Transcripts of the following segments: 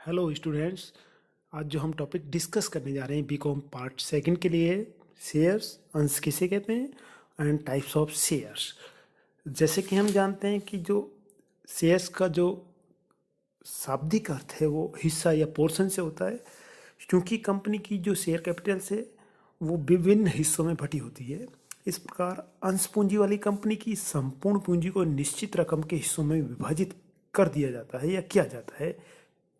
Hello students. आज जो हम टॉपिक डिस्कस करने जा रहे हैं बीकॉम पार्ट सेकंड के लिए शेयर्स, अंश किसे कहते हैं एंड टाइप्स ऑफ शेयर्स। जैसे कि हम जानते हैं कि जो शेयर्स का जो शाब्दिक अर्थ है वो हिस्सा या पोर्शन से होता है, क्योंकि कंपनी की जो शेयर कैपिटल है वो विभिन्न हिस्सों में बटी होती है। इस प्रकार अंश पूंजी वाली कंपनी की संपूर्ण पूंजी को निश्चित रकम के हिस्सों में विभाजित कर दिया जाता है या किया जाता है,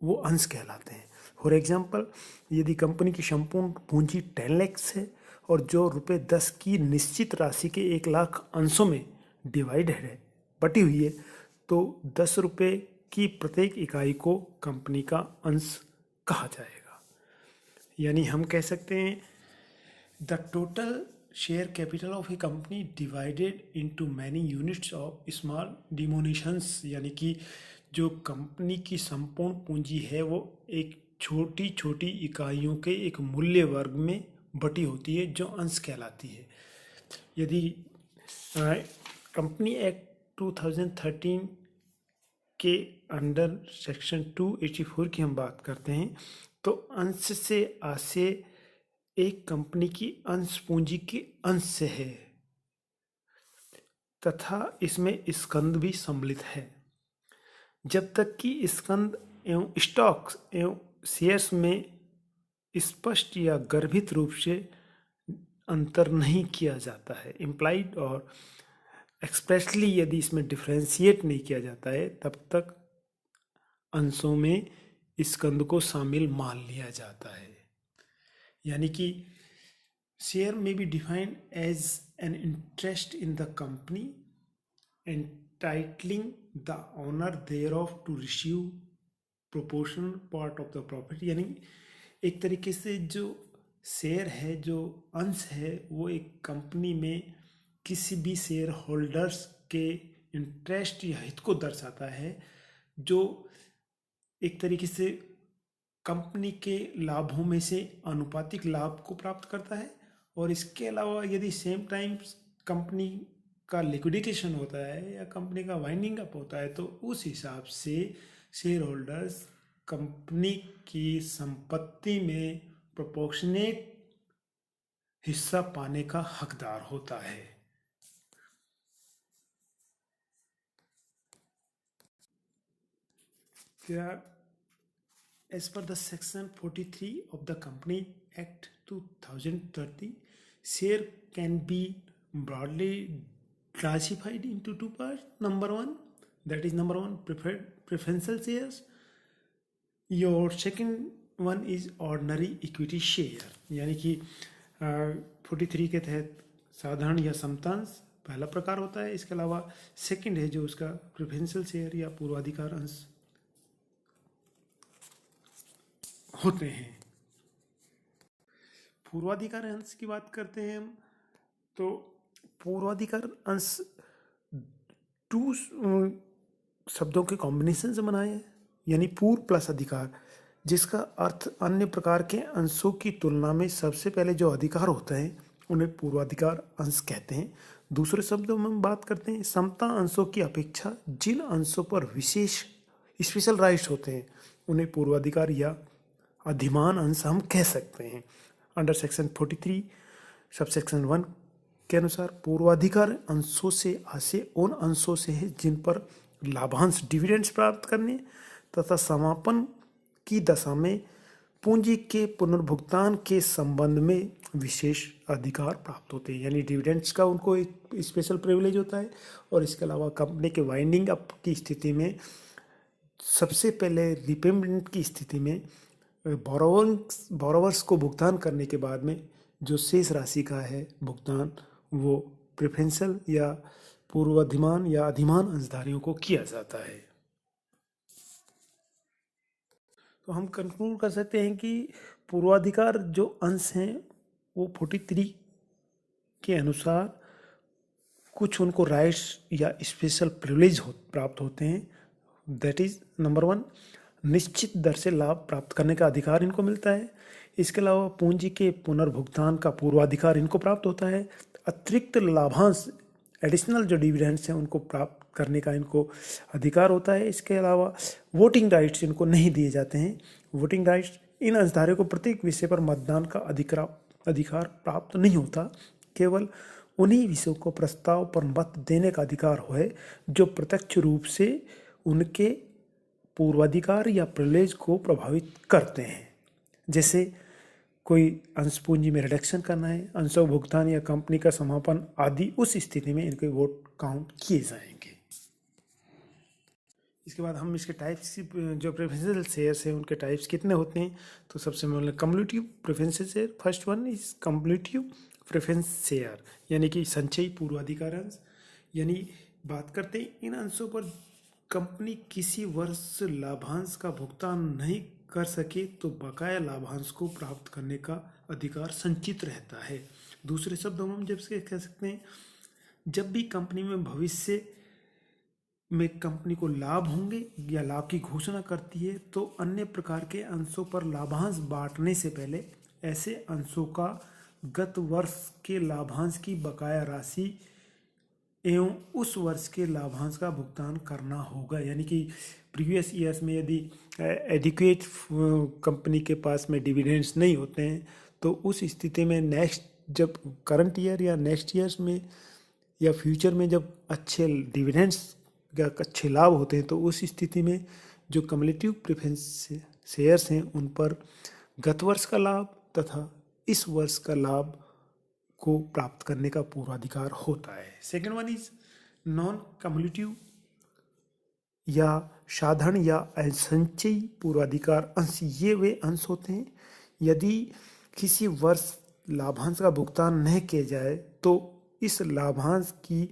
वो अंश कहलाते हैं। फॉर एग्जाम्पल, यदि कंपनी की संपूर्ण पूंजी 10 लाख है और जो रुपये 10 की निश्चित राशि के 1 लाख अंशों में डिवाइडेड है, बटी हुई है, तो 10 रुपये की प्रत्येक इकाई को कंपनी का अंश कहा जाएगा। यानी हम कह सकते हैं the total share capital of a company divided into many units of small denominations, यानी कि जो कंपनी की संपूर्ण पूंजी है वो एक छोटी छोटी इकाइयों के एक मूल्य वर्ग में बटी होती है जो अंश कहलाती है। यदि कंपनी एक्ट 2013 के अंडर सेक्शन 284 की हम बात करते हैं तो अंश से आशय एक कंपनी की अंश पूंजी के अंश से है तथा इसमें स्कंद भी सम्मिलित है। जब तक कि स्कंद एवं स्टॉक्स एवं शेयर्स में स्पष्ट या गर्भित रूप से अंतर नहीं किया जाता है, इम्प्लाइड और एक्सप्रेसली यदि इसमें डिफ्रेंशिएट नहीं किया जाता है, तब तक अंशों में स्कंद को शामिल मान लिया जाता है। यानी कि शेयर में be defined as an interest in the company entitling the owner thereof to receive proportional part of the profit। यानी एक तरीके से जो शेयर है, जो अंश है, वो एक कंपनी में किसी भी शेयर होल्डर्स के इंटरेस्ट या हित को दर्शाता है, जो एक तरीके से कंपनी के लाभों में से आनुपातिक लाभ को प्राप्त करता है। और इसके अलावा यदि सेम टाइम कंपनी का लिक्विडेशन होता है या कंपनी का वाइंडिंग अप होता है, तो उस हिसाब से शेयर होल्डर्स कंपनी की संपत्ति में प्रोपोर्शनेट हिस्सा पाने का हकदार होता है। As per the section 43 of the Company Act 2030, share can be broadly classified into two parts. Number one, preferential shares. Your second one is ordinary equity share। यानी कि 43 के तहत साधारण या समतांश पहला प्रकार होता है। इसके अलावा सेकंड है जो उसका प्रेफरेंशियल शेयर या पूर्वाधिकार अंश होते हैं। पूर्वाधिकार अंश की बात करते हैं हम, तो पूर्वाधिकार अंश 2 शब्दों के कॉम्बिनेशन से बना है, यानी पूर्व प्लस अधिकार, जिसका अर्थ अन्य प्रकार के अंशों की तुलना में सबसे पहले जो अधिकार होता है उन्हें पूर्वाधिकार अंश कहते हैं। दूसरे शब्दों में हम बात करते हैं समता अंशों की अपेक्षा जिन अंशों पर विशेष स्पेशल राइट्स होते हैं उन्हें पूर्वाधिकार या अधिमान अंश हम कह सकते हैं। अंडर सेक्शन 43 सब सेक्शन 1 के अनुसार पूर्वाधिकार अंशों से आशय उन अंशों से है जिन पर लाभांश डिविडेंड्स प्राप्त करने तथा समापन की दशा में पूंजी के पुनर्भुगतान के संबंध में विशेष अधिकार प्राप्त होते हैं। यानी डिविडेंड्स का उनको एक स्पेशल प्रिविलेज होता है। और इसके अलावा कंपनी के वाइंडिंग अप की स्थिति में सबसे पहले रिपेमेंट की स्थिति में बोरोवर्स को भुगतान करने के बाद में जो शेष राशि का है भुगतान, वो प्रेफरेंशियल या पूर्वाधिमान या अधिमान अंशधारियों को किया जाता है। तो हम कंक्लूड कर सकते हैं कि पूर्वाधिकार जो अंश हैं वो 43 के अनुसार कुछ उनको राइट्स या स्पेशल प्रिविलेज प्राप्त होते हैं। दैट इज नंबर 1, निश्चित दर से लाभ प्राप्त करने का अधिकार इनको मिलता है। इसके अलावा पूंजी के पुनर्भुगतान का पूर्वाधिकार इनको प्राप्त होता है। अतिरिक्त लाभांश, एडिशनल जो डिविडेंड्स हैं उनको प्राप्त करने का इनको अधिकार होता है। इसके अलावा वोटिंग राइट्स इनको नहीं दिए जाते हैं। वोटिंग राइट्स, इन अंशधारियों को प्रत्येक विषय पर मतदान का अधिकार प्राप्त नहीं होता। केवल उन्हीं विषयों को प्रस्ताव पर मत देने का अधिकार है जो प्रत्यक्ष रूप से उनके पूर्वाधिकार या प्रिविलेज को प्रभावित करते हैं। जैसे कोई अंश पूंजी में रिडक्शन करना है, अंशों भुगतान या कंपनी का समापन आदि, उस स्थिति में इनके वोट काउंट किए जाएंगे। इसके बाद हम इसके टाइप्स, जो प्रेफरेंशियल शेयर्स हैं उनके टाइप्स कितने होते हैं, तो सबसे पहले cumulative preferential share. First one is cumulative preference share, यानी कि संचयी पूर्वाधिकार अंश। यानी बात करते हैं इन अंशों पर कंपनी किसी वर्ष लाभांश का भुगतान नहीं कर सके तो बकाया लाभांश को प्राप्त करने का अधिकार संचित रहता है। दूसरे शब्दों में हम जब से कह सकते हैं, जब भी कंपनी में भविष्य में कंपनी को लाभ होंगे या लाभ की घोषणा करती है तो अन्य प्रकार के अंशों पर लाभांश बांटने से पहले ऐसे अंशों का गत वर्ष के लाभांश की बकाया राशि एवं उस वर्ष के लाभांश का भुगतान करना होगा। यानी कि प्रीवियस ईयर्स में यदि एडिक्वेट कंपनी के पास में डिविडेंड्स नहीं होते हैं तो उस स्थिति में नेक्स्ट, जब करंट ईयर या नेक्स्ट ईयर्स में या फ्यूचर में जब अच्छे डिविडेंड्स या अच्छे लाभ होते हैं तो उस स्थिति में जो कम्युलेटिव प्रेफरेंस शेयर्स हैं उन पर गत वर्ष का लाभ तथा इस वर्ष का लाभ को प्राप्त करने का पूर्वाधिकार होता है। Second one is non cumulative या साधारण या असंचयी पूर्वाधिकार अंश। ये वे अंश होते हैं यदि किसी वर्ष लाभांश का भुगतान नहीं किया जाए तो इस लाभांश की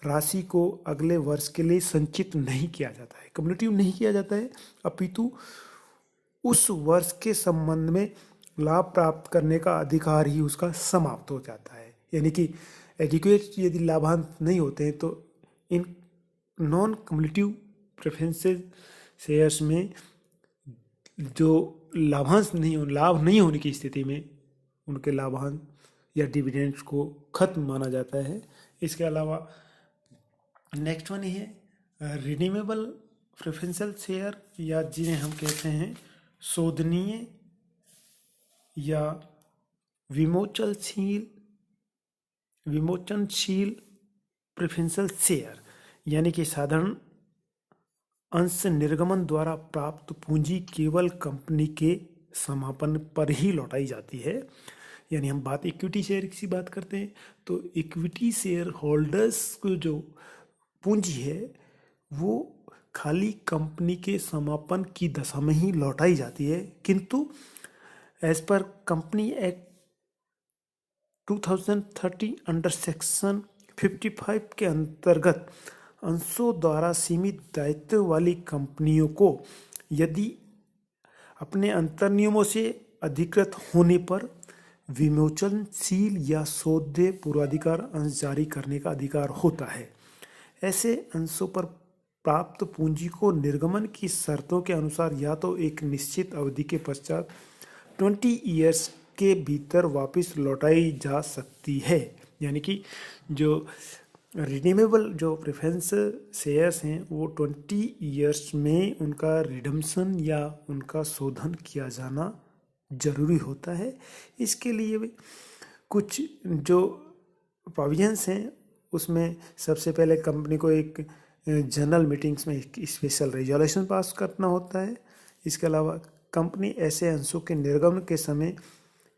राशि को अगले वर्ष के लिए संचित नहीं किया जाता है, कम्युलेटिव नहीं किया जाता है, अपितु उस वर्ष के संबंध में लाभ प्राप्त करने का अधिकार ही उसका समाप्त हो जाता है। यानी कि एडिक्वेट यदि लाभांश नहीं होते हैं तो in non cumulative preferential shares में जो लाभ नहीं होने की स्थिति में उनके लाभांश या डिविडेंड्स को खत्म माना जाता है। इसके अलावा नेक्स्ट वन है रिडीमेबल प्रेफरेंशियल शेयर, या जिन्हें हम कहते हैं शोधनीय या विमोचनशील प्रेफरेंशियल शेयर। यानी कि साधारण अंश निर्गमन द्वारा प्राप्त पूंजी केवल कंपनी के समापन पर ही लौटाई जाती है। यानी हम बात इक्विटी शेयर की बात करते हैं तो इक्विटी शेयर होल्डर्स को जो पूंजी है वो खाली कंपनी के समापन की दशा में ही लौटाई जाती है, किंतु as per company act 2030 under section 55 के अंतर्गत अंशों द्वारा सीमित दायित्व वाली कंपनियों को यदि अपने अंतर्नियमों से अधिकृत होने पर विमोचनशील या सौदे पूर्वाधिकार अंश जारी करने का अधिकार होता है। ऐसे अंशों पर प्राप्त पूंजी को निर्गमन की शर्तों के अनुसार या तो एक निश्चित अवधि के पश्चात 20 ईयर्स के भीतर वापस लौटाई जा सकती है। यानी कि जो रिडीमेबल जो प्रेफरेंस शेयर्स हैं वो 20 ईयर्स में उनका रिडम्पशन या उनका शोधन किया जाना जरूरी होता है। इसके लिए कुछ जो प्रोविजंस हैं उसमें सबसे पहले कंपनी को एक जनरल मीटिंग्स में एक स्पेशल रेजोल्यूशन पास करना होता है। इसके अलावा कंपनी ऐसे अंशों के निर्गमन के समय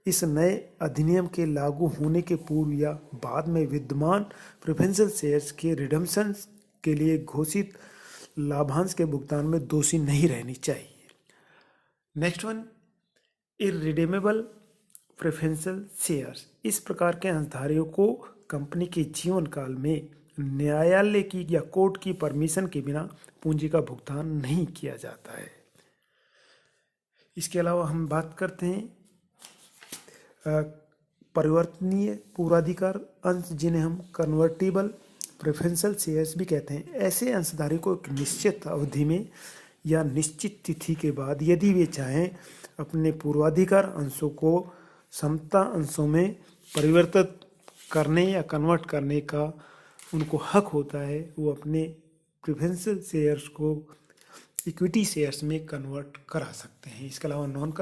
इस नए अधिनियम के लागू होने के पूर्व या बाद में विद्यमान प्रेफरेंशियल शेयर्स के रिडम्पशन के लिए घोषित लाभांश के भुगतान में दोषी नहीं रहनी चाहिए। Next one irredeemable preferential shares. इस प्रकार के अंशधारियों को कंपनी के जीवन काल में न्यायालय की या कोर्ट की परमिशन के बिना पूंजी का भुगतान नहीं किया जाता है। इसके अलावा हम बात करते हैं परिवर्तनीय पूर्वाधिकार अंश, जिन्हें हम कन्वर्टिबल प्रेफरेंशियल शेयर्स भी कहते हैं। ऐसे अंशधारी को एक निश्चित अवधि में या निश्चित तिथि के बाद यदि वे चाहें अपने पूर्वाधिकार अंशों को समता अंशों में परिवर्तित करने या कन्वर्ट करने का उनको हक होता है। वो अपने प्रेफरेंशियल शेयर्स को इक्विटी शेयर्स में कन्वर्ट करा सकते हैं। इसके अलावा नॉन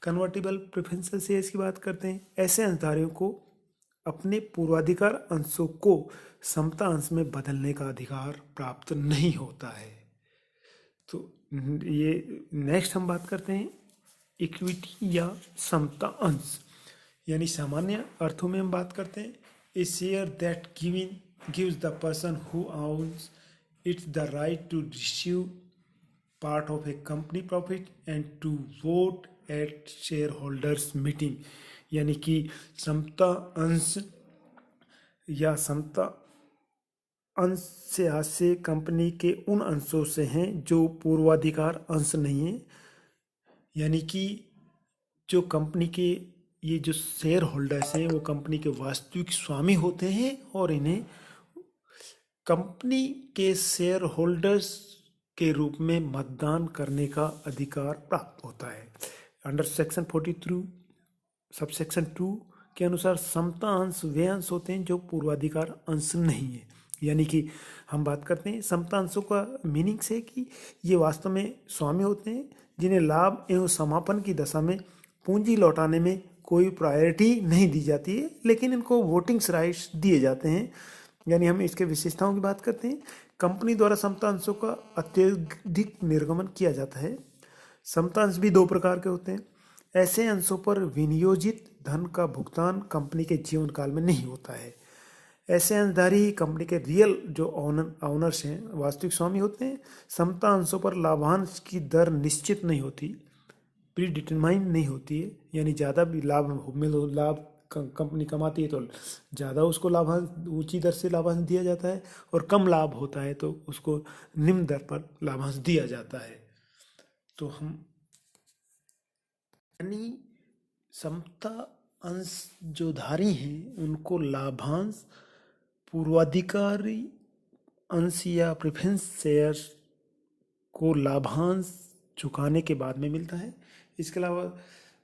कन्वर्टेबल प्रेफरेंशियल शेयर्स की बात करते हैं। ऐसे अंशधारियों को अपने पूर्वाधिकार अंशों को समता अंश में बदलने का अधिकार प्राप्त नहीं होता है। तो ये नेक्स्ट हम बात करते हैं इक्विटी या समता अंश, यानी सामान्य अर्थों में हम बात करते हैं a share that gives the person who owns its the right to receive part of a company profit and to vote at shareholders meeting, यानी कि समता अंश या समता अंश से हास्य कंपनी के उन अंशों से हैं जो पूर्वाधिकार अंश नहीं है, यानी कि जो कंपनी के ये जो शेयर होल्डर्स हैं वो कंपनी के वास्तविक स्वामी होते हैं और इन्हें कंपनी के शेयर होल्डर्स के रूप में मतदान करने का अधिकार प्राप्त होता है। अंडर सेक्शन 43 सबसेक्शन 2 के अनुसार समता अंश वे अंश होते हैं जो पूर्वाधिकार अंश नहीं है, यानी कि हम बात करते हैं समता अंशों का मीनिंग से कि ये वास्तव में स्वामी होते हैं जिन्हें लाभ एवं समापन की दशा में पूंजी लौटाने में कोई प्रायोरिटी नहीं दी जाती है, लेकिन इनको वोटिंग्स राइट्स दिए जाते हैं। यानी हम इसके विशेषताओं की बात करते हैं। कंपनी द्वारा समता अंशों का अत्यधिक निर्गमन किया जाता है। समता अंश भी दो प्रकार के होते हैं। ऐसे अंशों पर विनियोजित धन का भुगतान कंपनी के जीवन काल में नहीं होता है। ऐसे अंशधारी कंपनी के रियल जो ऑनर्स हैं, वास्तविक स्वामी होते हैं। समता अंशों पर लाभांश की दर निश्चित नहीं होती, प्री डिटरमाइंड नहीं होती है, यानी ज़्यादा भी लाभ कंपनी कमाती है तो ज़्यादा उसको लाभांश ऊंची दर से लाभांश दिया जाता है, और कम लाभ होता है तो उसको निम्न दर पर लाभांश दिया जाता है। तो हम यानी समता अंश जो धारी हैं उनको लाभांश पूर्वाधिकारी अंश या प्रेफरेंस शेयर्स को लाभांश चुकाने के बाद में मिलता है। इसके अलावा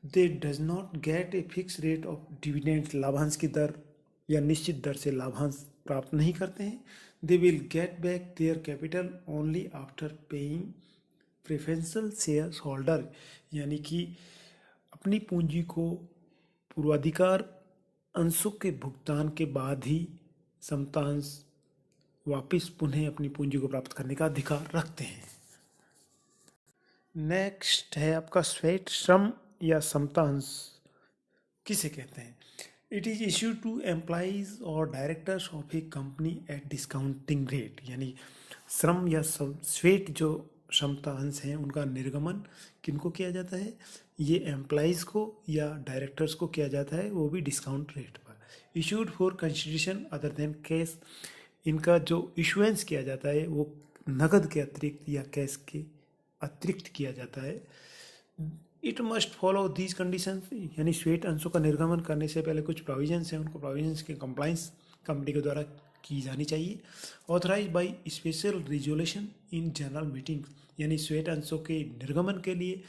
दे does not gate a fix rate of dividend, लाभांश की दर या निश्चित दर से लाभांश प्राप्त नहीं करते हैं। They will get back their capital only after paying preferential shares holder, यानी कि अपनी पूंजी को पूर्वाधिकार अंशों के भुगतान के बाद ही समता अंश वापिस पुनः अपनी पूंजी को प्राप्त करने का अधिकार रखते हैं। नेक्स्ट है आपका श्वेत श्रम या समता अंश किसे कहते हैं। It is issued to employees और directors of a company at discounting rate, यानी श्रम या श्वेत जो समता अंश हैं उनका निर्गमन किनको किया जाता है, ये एम्प्लॉइज़ को या डायरेक्टर्स को किया जाता है, वो भी डिस्काउंट रेट पर। Issued for consideration other than cash, इनका जो इशुएंस किया जाता है वो नगद के अतिरिक्त या कैश के अतिरिक्त किया जाता है। It must follow these conditions, यानी श्वेत अंशों का निर्गमन करने से पहले कुछ प्रोविजंस हैं, उनको प्रोविजंस के कंप्लाइंस कंपनी के द्वारा की जानी चाहिए। Authorise by special resolution in general meeting, यानी श्वेत अंशों के निर्गमन के लिए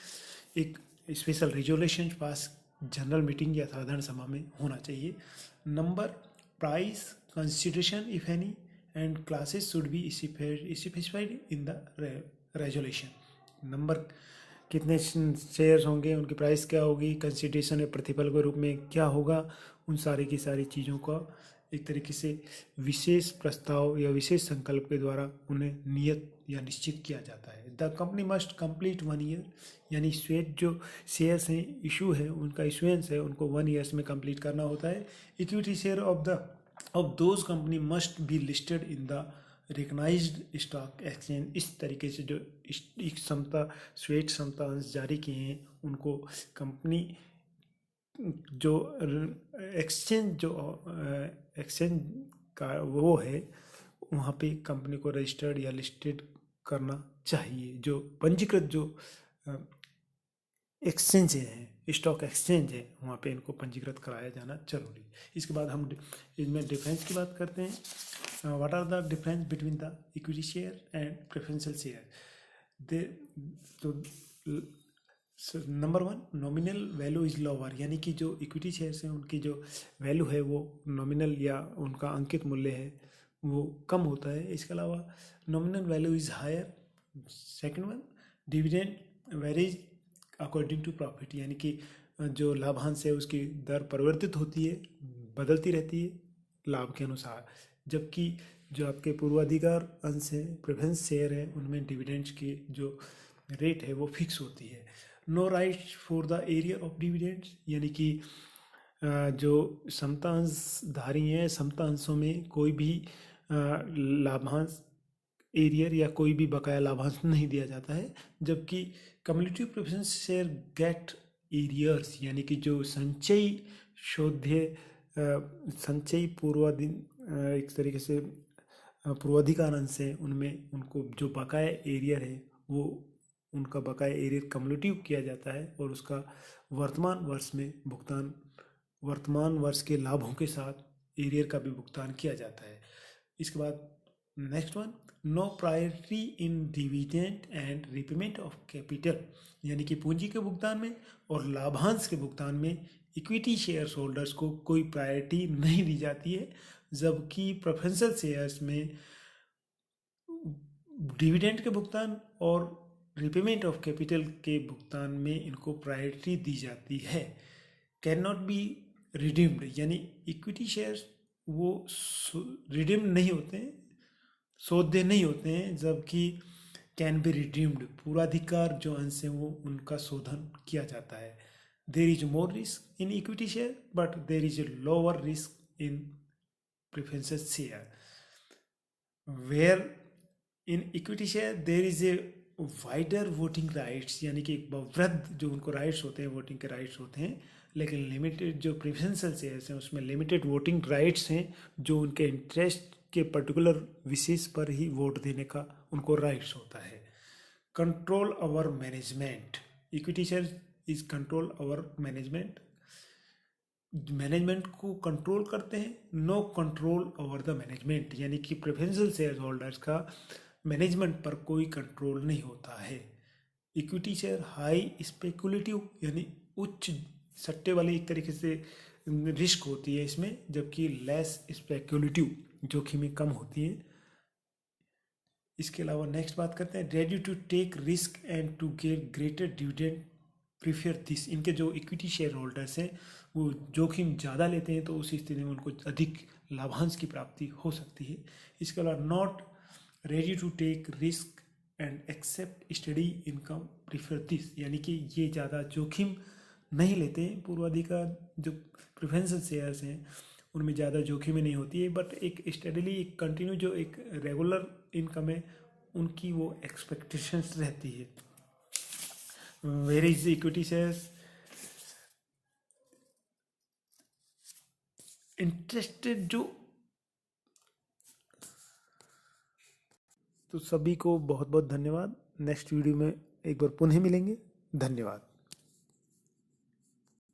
एक special resolution pass general meeting या साधारण सभा में होना चाहिए। Number, price, consideration if any and classes should be specified in the resolution. Number कितने शेयर्स होंगे, उनकी प्राइस क्या होगी, कंसिडरेशन या प्रतिफल के रूप में क्या होगा, उन सारी की सारी चीज़ों का एक तरीके से विशेष प्रस्ताव या विशेष संकल्प के द्वारा उन्हें नियत या निश्चित किया जाता है। The company must complete 1 year, यानी श्वेत जो शेयर्स हैं इशू है उनका इशुएंस है उनको 1 ईयर्स में कंप्लीट करना होता है। Equity share of those company must be listed in the recognised stock exchange. इस तरीके से जो श्वेत समता अंश जारी किए हैं उनको कंपनी जो एक्सचेंज का वो है वहाँ पे कंपनी को रजिस्टर्ड या लिस्टेड करना चाहिए। जो पंजीकृत जो एक्सचेंज है, स्टॉक एक्सचेंज है, वहाँ पे इनको पंजीकृत कराया जाना जरूरी। इसके बाद हम इसमें डिफरेंस की बात करते हैं। What are the difference between the equity share and preferential share. Number 1, nominal value is lower, यानी कि जो इक्विटी शेयर्स हैं उनकी जो वैल्यू है वो नॉमिनल या उनका अंकित मूल्य है वो कम होता है। इसके अलावा nominal value is higher. Second one, dividend varies according to profit, यानी कि जो लाभांश है उसकी दर परिवर्तित होती है, बदलती रहती है लाभ के अनुसार, जबकि जो आपके पूर्वाधिकार अंश है, प्रेफरेंस शेयर है, उनमें डिविडेंड्स की जो रेट है वो फिक्स होती है। No right for the arrear of dividends, यानी कि जो समता अंशधारी हैं, समता अंशों में कोई भी लाभांश एरियर या कोई भी बकाया लाभांश नहीं दिया जाता है, जबकि community preference share get arrears, यानी कि जो संचयी शोध्य संचयी एक तरीके से पूर्वाधिकार अंश है, उनमें उनको जो बकाया एरियर है वो उनका बकाया एरियर कम्युलेटिव किया जाता है और उसका वर्तमान वर्ष में भुगतान वर्तमान वर्ष के लाभों के साथ एरियर का भी भुगतान किया जाता है। इसके बाद next one, no priority in dividend and repayment of capital, यानी कि पूंजी के भुगतान में और लाभांश के भुगतान में इक्विटी शेयर होल्डर्स को कोई प्रायोरिटी नहीं दी जाती है, जबकि प्रेफरेंशियल शेयर्स में डिविडेंड के भुगतान और रिपेमेंट ऑफ कैपिटल के भुगतान में इनको प्रायोरिटी दी जाती है। कैन नॉट बी रिडीम्ड, यानी इक्विटी शेयर्स वो रिडीम नहीं होते हैं, सौदे नहीं होते हैं, जबकि कैन बी रिडीम्ड, पूराधिकार जो अंश है वो उनका शोधन किया जाता है। There is more risk in equity share but there is a lower risk in preferential share, where in equity share there is a wider voting rights, यानी कि वृद्ध जो उनको राइट्स होते हैं, वोटिंग के राइट्स होते हैं, लेकिन लिमिटेड जो प्रेफरेंशियल शेयर्स हैं उसमें लिमिटेड वोटिंग राइट्स हैं, जो उनके इंटरेस्ट के पर्टिकुलर विशेष पर ही वोट देने का उनको राइट्स होता है। Control over management, equity share is control over management, management को कंट्रोल करते हैं। No control over the management, यानी कि प्रेफरेंशियल शेयर होल्डर्स का मैनेजमेंट पर कोई कंट्रोल नहीं होता है। इक्विटी शेयर हाई स्पेकुलेटिव, यानी उच्च सट्टे वाली एक तरीके से रिस्क होती है इसमें, जबकि लेस स्पेकुलेटिव, जोखिमें कम होती हैं। इसके अलावा नेक्स्ट बात करते हैं, ready to take risk and to get greater dividend prefer this, इनके जो इक्विटी शेयर होल्डर्स हैं वो जोखिम ज़्यादा लेते हैं, तो उस स्थिति में उनको अधिक लाभांश की प्राप्ति हो सकती है। इसके अलावा not ready to take risk and accept steady income prefer this, यानी कि ये ज़्यादा जोखिम नहीं लेते हैं। पूर्वाधिकार जो प्रेफरेंशियल शेयर्स हैं उनमें ज़्यादा जोखिमें नहीं होती है, बट एक स्टडीली एक कंटिन्यू जो एक रेगुलर इनकम है उनकी वो एक्सपेक्टेशंस रहती है। Where is equity shares, interested जो, तो सभी को बहुत बहुत धन्यवाद। नेक्स्ट वीडियो में एक बार पुनः मिलेंगे। धन्यवाद।